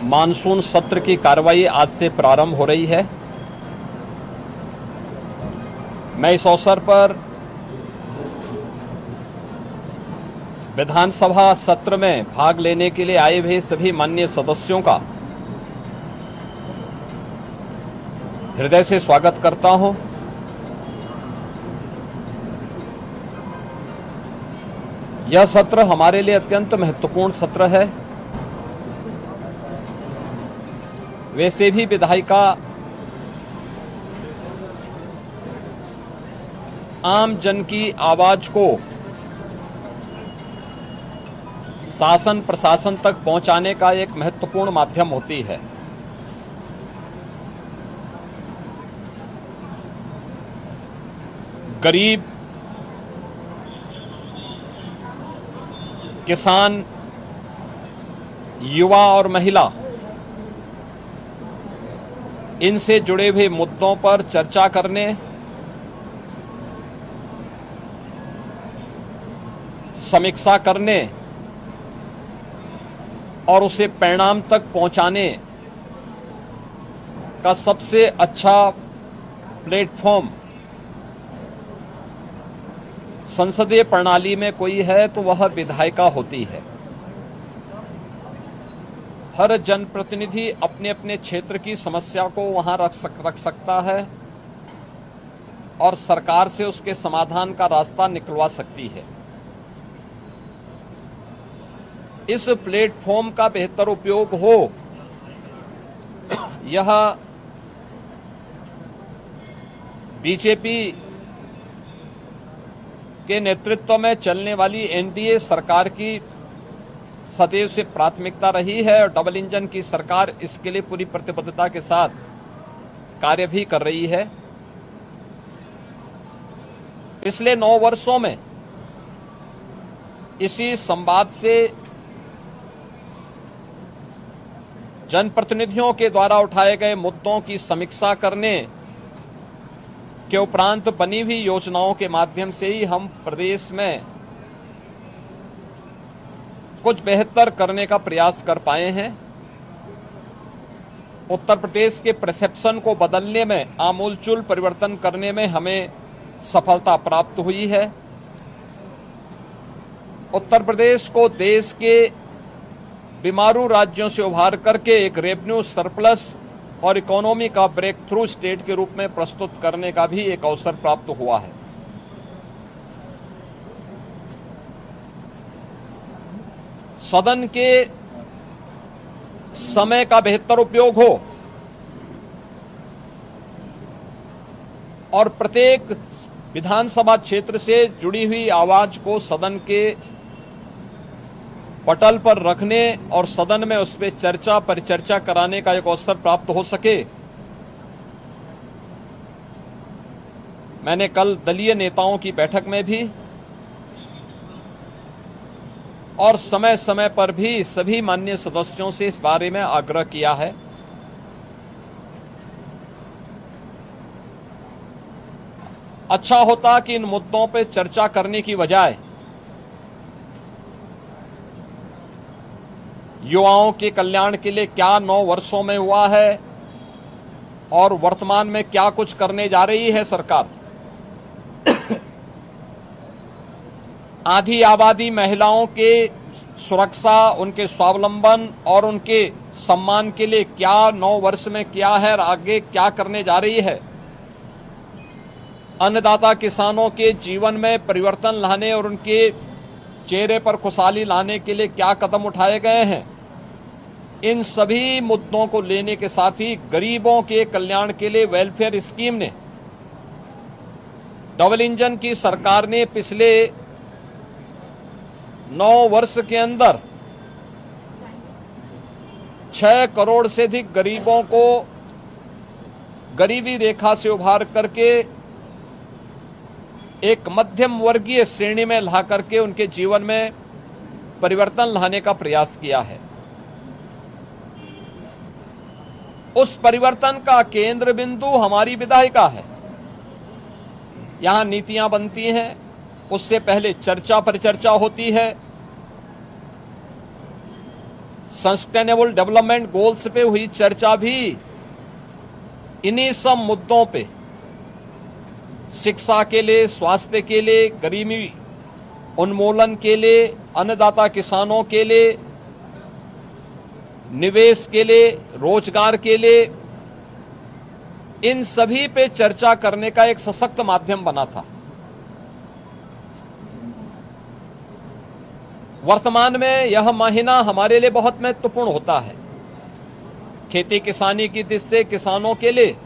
Monsoon सत्र की कार्रवाई आज से प्रारंभ हो रही है। मैं इस अवसर पर विधानसभा सत्र में भाग लेने के लिए आए हुए सभी माननीय सदस्यों का हृदय से स्वागत करता हूं। यह सत्र हमारे लिए अत्यंत महत्वपूर्ण सत्र है। वैसे भी विधायिका आम जन की आवाज को शासन प्रशासन तक पहुंचाने का एक महत्वपूर्ण माध्यम होती है। गरीब, किसान, युवा और महिला, इनसे जुड़े हुए मुद्दों पर चर्चा करने, समीक्षा करने और उसे परिणाम तक पहुंचाने का सबसे अच्छा प्लेटफॉर्म संसदीय प्रणाली में कोई है तो वह विधायिका होती है। हर जनप्रतिनिधि अपने अपने क्षेत्र की समस्या को वहां रख सकता है और सरकार से उसके समाधान का रास्ता निकलवा सकती है। इस प्लेटफॉर्म का बेहतर उपयोग हो, यह बीजेपी के नेतृत्व में चलने वाली एनडीए सरकार की सदैव से प्राथमिकता रही है और डबल इंजन की सरकार इसके लिए पूरी प्रतिबद्धता के साथ कार्य भी कर रही है। पिछले 9 वर्षों में इसी संवाद से जनप्रतिनिधियों के द्वारा उठाए गए मुद्दों की समीक्षा करने के उपरांत बनी हुई योजनाओं के माध्यम से ही हम प्रदेश में कुछ बेहतर करने का प्रयास कर पाए हैं। उत्तर प्रदेश के परसेप्शन को बदलने में, आमूलचूल परिवर्तन करने में हमें सफलता प्राप्त हुई है। उत्तर प्रदेश को देश के बीमारू राज्यों से उभार करके एक रेवेन्यू सरप्लस और इकोनॉमी का ब्रेक थ्रू स्टेट के रूप में प्रस्तुत करने का भी एक अवसर प्राप्त हुआ है। सदन के समय का बेहतर उपयोग हो और प्रत्येक विधानसभा क्षेत्र से जुड़ी हुई आवाज को सदन के पटल पर रखने और सदन में उस पर चर्चा परिचर्चा कराने का एक अवसर प्राप्त हो सके। मैंने कल दलीय नेताओं की बैठक में भी और समय समय पर भी सभी माननीय सदस्यों से इस बारे में आग्रह किया है। अच्छा होता कि इन मुद्दों पर चर्चा करने की बजाय युवाओं के कल्याण के लिए क्या 9 वर्षों में हुआ है और वर्तमान में क्या कुछ करने जा रही है सरकार। आधी आबादी महिलाओं के सुरक्षा, उनके स्वावलंबन और उनके सम्मान के लिए क्या 9 वर्ष में किया है और आगे क्या करने जा रही है। अन्नदाता किसानों के जीवन में परिवर्तन लाने और उनके चेहरे पर खुशहाली लाने के लिए क्या कदम उठाए गए हैं। इन सभी मुद्दों को लेने के साथ ही गरीबों के कल्याण के लिए वेलफेयर स्कीम ने, डबल इंजन की सरकार ने पिछले 9 वर्ष के अंदर 6 करोड़ से अधिक गरीबों को गरीबी रेखा से उभार करके एक मध्यम वर्गीय श्रेणी में ला करके उनके जीवन में परिवर्तन लाने का प्रयास किया है। उस परिवर्तन का केंद्र बिंदु हमारी विधायिका है। यहां नीतियां बनती हैं, उससे पहले चर्चा परिचर्चा होती है, सस्टेनेबल डेवलपमेंट गोल्स पे हुई चर्चा भी इन्हीं सब मुद्दों पे, शिक्षा के लिए, स्वास्थ्य के लिए, गरीबी उन्मूलन के लिए, अन्नदाता किसानों के लिए, निवेश के लिए, रोजगार के लिए, इन सभी पे चर्चा करने का एक सशक्त माध्यम बना था। वर्तमान में यह महीना हमारे लिए बहुत महत्वपूर्ण होता है। खेती किसानी की दृष्टि से किसानों के लिए,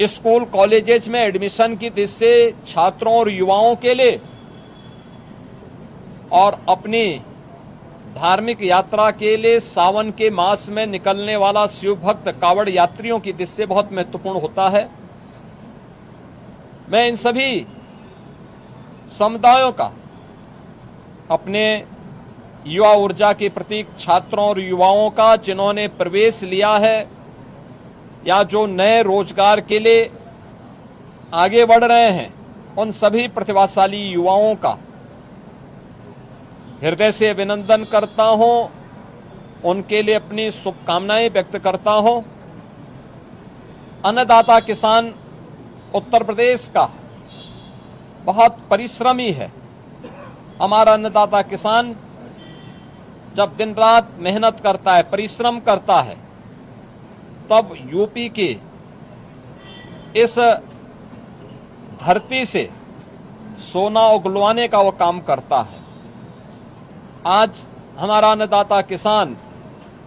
स्कूल कॉलेजेस में एडमिशन की दृष्टि से छात्रों और युवाओं के लिए, और अपनी धार्मिक यात्रा के लिए सावन के मास में निकलने वाला शिव भक्त कावड़ यात्रियों की दृष्टि से बहुत महत्वपूर्ण होता है। मैं इन सभी समुदायों का, अपने युवा ऊर्जा के प्रतीक छात्रों और युवाओं का, जिन्होंने प्रवेश लिया है या जो नए रोजगार के लिए आगे बढ़ रहे हैं, उन सभी प्रतिभाशाली युवाओं का हृदय से अभिनंदन करता हूं, उनके लिए अपनी शुभकामनाएं व्यक्त करता हूं। अन्नदाता किसान उत्तर प्रदेश का बहुत परिश्रमी है। हमारा अन्नदाता किसान जब दिन रात मेहनत करता है, परिश्रम करता है, तब यूपी के इस धरती से सोना उगलवाने का वो काम करता है। आज हमारा अन्नदाता किसान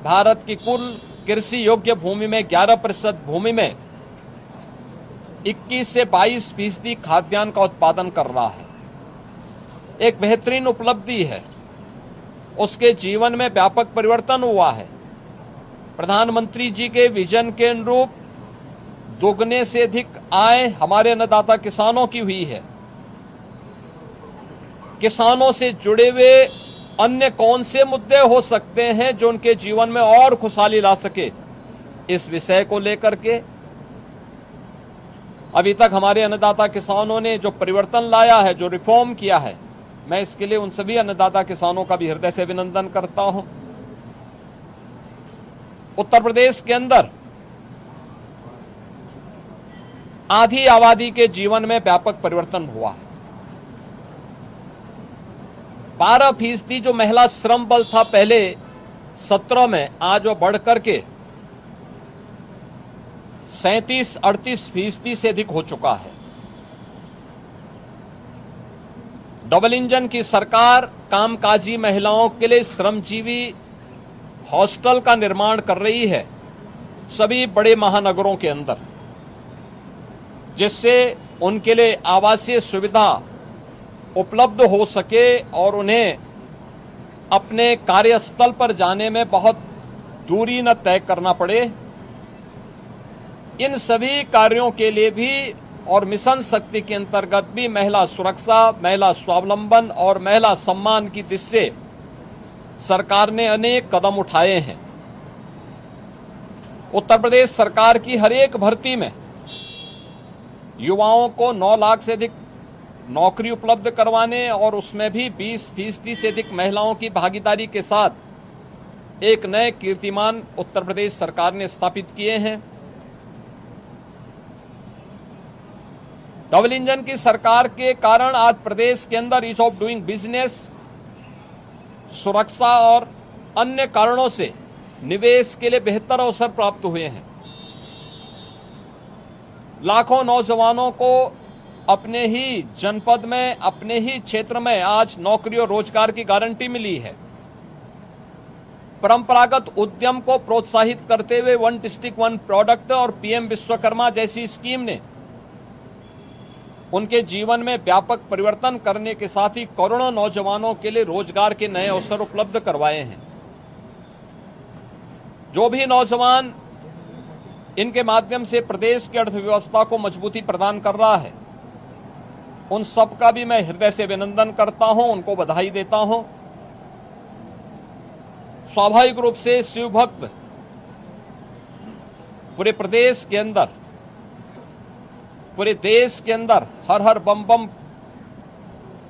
भारत की कुल कृषि योग्य भूमि में 11% भूमि में 21 से 22% खाद्यान्न का उत्पादन कर रहा है। एक बेहतरीन उपलब्धि है। उसके जीवन में व्यापक परिवर्तन हुआ है। प्रधानमंत्री जी के विजन के अनुरूप दोगुने से अधिक आय हमारे अन्नदाता किसानों की हुई है। किसानों से जुड़े हुए अन्य कौन से मुद्दे हो सकते हैं जो उनके जीवन में और खुशहाली ला सके, इस विषय को लेकर के अभी तक हमारे अन्नदाता किसानों ने जो परिवर्तन लाया है, जो रिफॉर्म किया है, मैं इसके लिए उन सभी अन्नदाता किसानों का भी हृदय से अभिनंदन करता हूं। उत्तर प्रदेश के अंदर आधी आबादी के जीवन में व्यापक परिवर्तन हुआ है। 12% जो महिला श्रम बल था पहले 17 में, आज वो बढ़कर के 37-38% से अधिक हो चुका है। डबल इंजन की सरकार कामकाजी महिलाओं के लिए श्रमजीवी हॉस्टल का निर्माण कर रही है सभी बड़े महानगरों के अंदर, जिससे उनके लिए आवासीय सुविधा उपलब्ध हो सके और उन्हें अपने कार्यस्थल पर जाने में बहुत दूरी न तय करना पड़े। इन सभी कार्यों के लिए भी और मिशन शक्ति के अंतर्गत भी महिला सुरक्षा, महिला स्वावलंबन और महिला सम्मान की दृष्टि से सरकार ने अनेक कदम उठाए हैं। उत्तर प्रदेश सरकार की हर एक भर्ती में युवाओं को 9 लाख से अधिक नौकरी उपलब्ध करवाने और उसमें भी 20% से अधिक महिलाओं की भागीदारी के साथ एक नए कीर्तिमान उत्तर प्रदेश सरकार ने स्थापित किए हैं। डबल इंजन की सरकार के कारण आज प्रदेश के अंदर ईज ऑफ डूइंग बिजनेस, सुरक्षा और अन्य कारणों से निवेश के लिए बेहतर अवसर प्राप्त हुए हैं। लाखों नौजवानों को अपने ही जनपद में, अपने ही क्षेत्र में आज नौकरी और रोजगार की गारंटी मिली है। परंपरागत उद्यम को प्रोत्साहित करते हुए 1 डिस्ट्रिक्ट 1 प्रोडक्ट और पीएम विश्वकर्मा जैसी स्कीम ने उनके जीवन में व्यापक परिवर्तन करने के साथ ही करोड़ों नौजवानों के लिए रोजगार के नए अवसर उपलब्ध करवाए हैं। जो भी नौजवान इनके माध्यम से प्रदेश की अर्थव्यवस्था को मजबूती प्रदान कर रहा है, उन सब का भी मैं हृदय से अभिनंदन करता हूं, उनको बधाई देता हूं। स्वाभाविक रूप से शिव भक्त पूरे प्रदेश के अंदर, पूरे देश के अंदर हर हर बम बम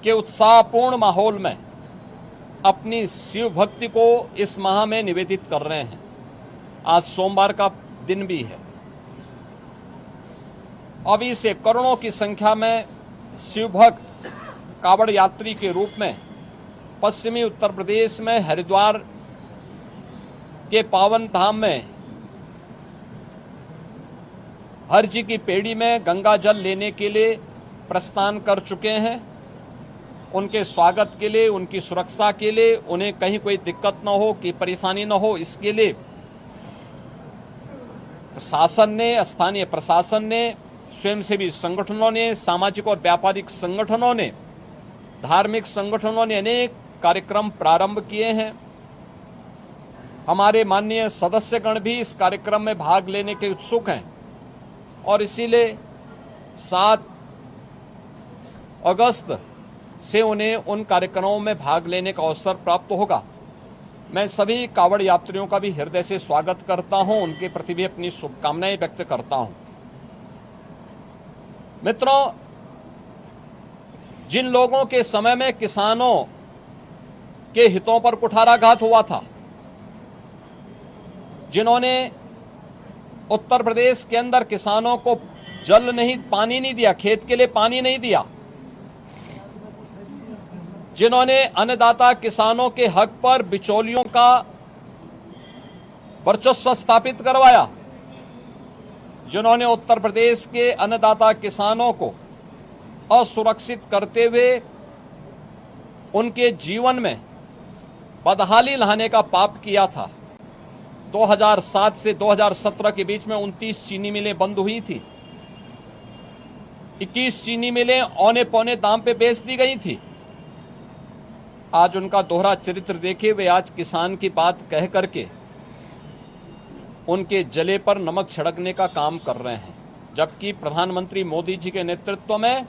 के उत्साहपूर्ण माहौल में अपनी शिव भक्ति को इस माह में निवेदित कर रहे हैं। आज सोमवार का दिन भी है। अभी से करोड़ों की संख्या में शिव भक्त कावड़ यात्री के रूप में पश्चिमी उत्तर प्रदेश में हरिद्वार के पावन धाम में हर जी की पेड़ी में गंगा जल लेने के लिए प्रस्थान कर चुके हैं। उनके स्वागत के लिए, उनकी सुरक्षा के लिए, उन्हें कहीं कोई दिक्कत न हो, कि परेशानी न हो, इसके लिए प्रशासन ने, स्थानीय प्रशासन ने, स्वयंसेवी संगठनों ने, सामाजिक और व्यापारिक संगठनों ने, धार्मिक संगठनों ने अनेक कार्यक्रम प्रारंभ किए हैं। हमारे माननीय सदस्यगण भी इस कार्यक्रम में भाग लेने के उत्सुक हैं और इसीलिए 7 अगस्त से उन्हें उन कार्यक्रमों में भाग लेने का अवसर प्राप्त होगा। मैं सभी कावड़ यात्रियों का भी हृदय से स्वागत करता हूं, उनके प्रति भी अपनी शुभकामनाएं व्यक्त करता हूं। मित्रों, जिन लोगों के समय में किसानों के हितों पर कुठाराघात हुआ था, जिन्होंने उत्तर प्रदेश के अंदर किसानों को जल नहीं, पानी नहीं दिया, खेत के लिए पानी नहीं दिया, जिन्होंने अन्नदाता किसानों के हक पर बिचौलियों का वर्चस्व स्थापित करवाया, जिन्होंने उत्तर प्रदेश के अन्नदाता किसानों को असुरक्षित करते हुए उनके जीवन में बदहाली लाने का पाप किया था। 2007 से 2017 के बीच में 29 चीनी मिलें बंद हुई थी। 21 चीनी मिलें औने पौने दाम पे बेच दी गई थी। आज उनका दोहरा चरित्र देखे, वे आज किसान की बात कह करके उनके जले पर नमक छिड़कने का काम कर रहे हैं, जबकि प्रधानमंत्री मोदी जी के नेतृत्व में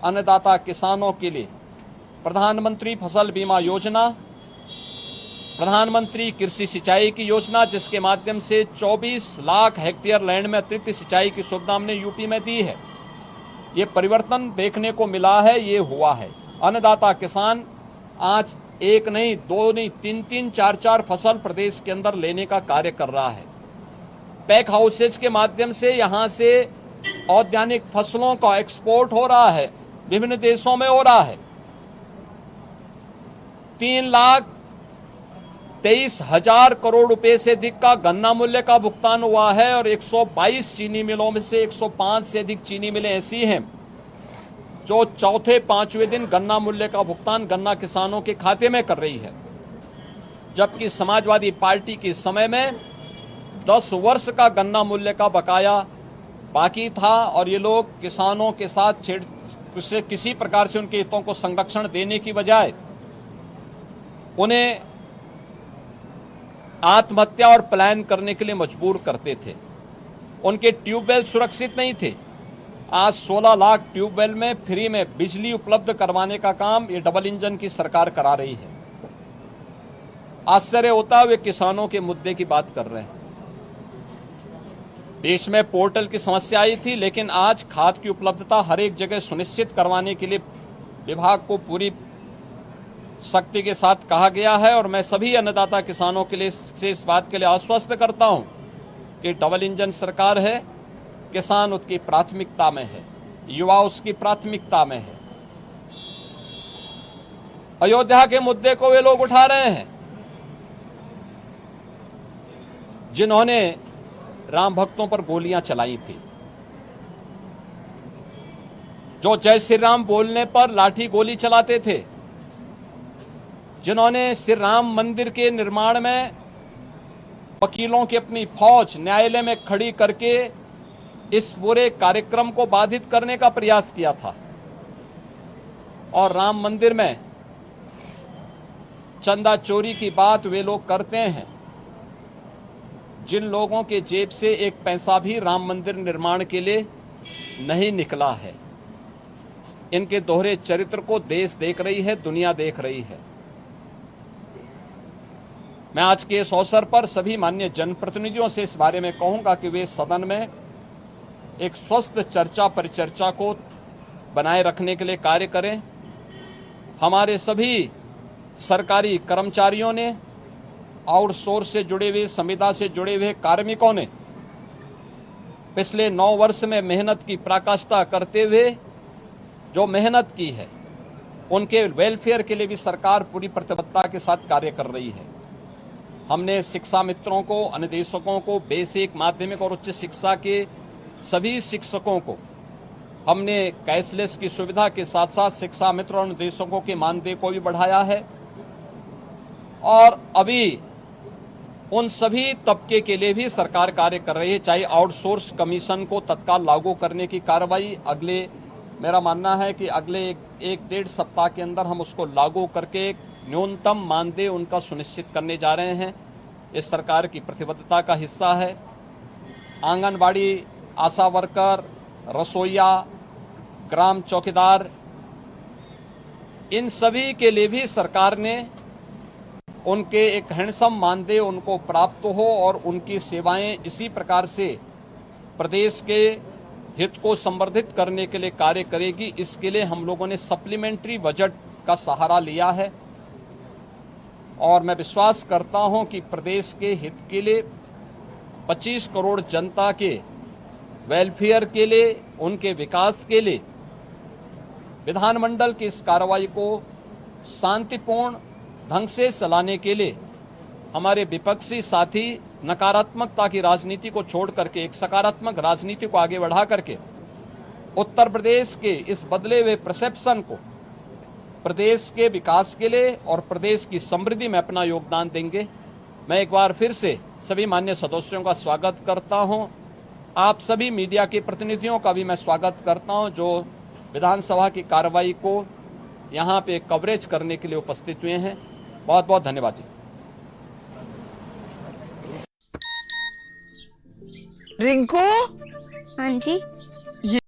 अन्नदाता किसानों के लिए प्रधानमंत्री फसल बीमा योजना, प्रधानमंत्री कृषि सिंचाई की योजना, जिसके माध्यम से 24 लाख हेक्टेयर लैंड में अतिरिक्त सिंचाई की सुविधा हमने यूपी में दी है। ये परिवर्तन देखने को मिला है, ये हुआ है। अन्नदाता किसान आज 1 नहीं, 2 नहीं, 3-3, 4-4 फसल प्रदेश के अंदर लेने का कार्य कर रहा है। पैक हाउसेज के माध्यम से यहाँ से औद्यानिक फसलों का एक्सपोर्ट हो रहा है, विभिन्न देशों में हो रहा है। 3,23,000 करोड़ रुपए से अधिक का गन्ना मूल्य का भुगतान हुआ है और 122 चीनी मिलों में से 105 से अधिक चीनी मिलें ऐसी हैं जो चौथे 5वें दिन गन्ना मूल्य का भुगतान गन्ना किसानों के खाते में कर रही है, जबकि समाजवादी पार्टी के समय में 10 वर्ष का गन्ना मूल्य का बकाया बाकी था और ये लोग किसानों के साथ किसी प्रकार से उनके हितों को संरक्षण देने की बजाय उन्हें आत्महत्या और पलायन करने के लिए मजबूर करते थे। उनके ट्यूबवेल सुरक्षित नहीं थे। आज 16 लाख ट्यूबवेल में फ्री में बिजली उपलब्ध करवाने का काम ये डबल इंजन की सरकार करा रही है। आश्चर्य होता है वे किसानों के मुद्दे की बात कर रहे हैं। देश में पोर्टल की समस्या आई थी, लेकिन आज खाद की उपलब्धता हर एक जगह सुनिश्चित करवाने के लिए विभाग को पूरी शक्ति के साथ कहा गया है और मैं सभी अन्नदाता किसानों के लिए से इस बात के लिए आश्वस्त करता हूं कि डबल इंजन सरकार है, किसान उसकी प्राथमिकता में है, युवा उसकी प्राथमिकता में है। अयोध्या के मुद्दे को वे लोग उठा रहे हैं जिन्होंने राम भक्तों पर गोलियां चलाई थी, जो जय श्री राम बोलने पर लाठी गोली चलाते थे, जिन्होंने श्री राम मंदिर के निर्माण में वकीलों की अपनी फौज न्यायालय में खड़ी करके इस पूरे कार्यक्रम को बाधित करने का प्रयास किया था। और राम मंदिर में चंदा चोरी की बात वे लोग करते हैं जिन लोगों के जेब से एक पैसा भी राम मंदिर निर्माण के लिए नहीं निकला है। इनके दोहरे चरित्र को देश देख रही है, दुनिया देख रही है। मैं आज के इस अवसर पर सभी माननीय जनप्रतिनिधियों से इस बारे में कहूंगा कि वे सदन में एक स्वस्थ चर्चा परिचर्चा को बनाए रखने के लिए कार्य करें। हमारे सभी सरकारी कर्मचारियों ने, आउटसोर्स से जुड़े हुए, संविदा से जुड़े हुए कार्मिकों ने पिछले 9 वर्ष में मेहनत की पराकाष्ठा करते हुए जो मेहनत की है, उनके वेलफेयर के लिए भी सरकार पूरी प्रतिबद्धता के साथ कार्य कर रही है। हमने शिक्षा मित्रों को, अनुदेशकों को, बेसिक, माध्यमिक और उच्च शिक्षा के सभी शिक्षकों को हमने कैशलेस की सुविधा के साथ साथ शिक्षा मित्र और अनुदेशकों के मानदेय को भी बढ़ाया है। और अभी उन सभी तबके के लिए भी सरकार कार्य कर रही है, चाहे आउटसोर्स कमीशन को तत्काल लागू करने की कार्रवाई मेरा मानना है कि अगले एक डेढ़ सप्ताह के अंदर हम उसको लागू करके न्यूनतम मानदेय उनका सुनिश्चित करने जा रहे हैं। इस सरकार की प्रतिबद्धता का हिस्सा है। आंगनबाड़ी, आशा वर्कर, रसोइया, ग्राम चौकीदार, इन सभी के लिए भी सरकार ने उनके एक हैंडसम मानदेय उनको प्राप्त हो और उनकी सेवाएं इसी प्रकार से प्रदेश के हित को संवर्धित करने के लिए कार्य करेगी। इसके लिए हम लोगों ने सप्लीमेंट्री बजट का सहारा लिया है और मैं विश्वास करता हूं कि प्रदेश के हित के लिए 25 करोड़ जनता के वेलफेयर के लिए, उनके विकास के लिए विधानमंडल की इस कार्रवाई को शांतिपूर्ण ढंग से चलाने के लिए हमारे विपक्षी साथी नकारात्मकता की राजनीति को छोड़ करके एक सकारात्मक राजनीति को आगे बढ़ा करके उत्तर प्रदेश के इस बदले हुए परसेप्शन को प्रदेश के विकास के लिए और प्रदेश की समृद्धि में अपना योगदान देंगे। मैं एक बार फिर से सभी मान्य सदस्यों का स्वागत करता हूं। आप सभी मीडिया के प्रतिनिधियों का भी मैं स्वागत करता हूं जो विधानसभा की कार्रवाई को यहां पे कवरेज करने के लिए उपस्थित हुए हैं। बहुत बहुत धन्यवाद जी। रिंकू, हाँ जी।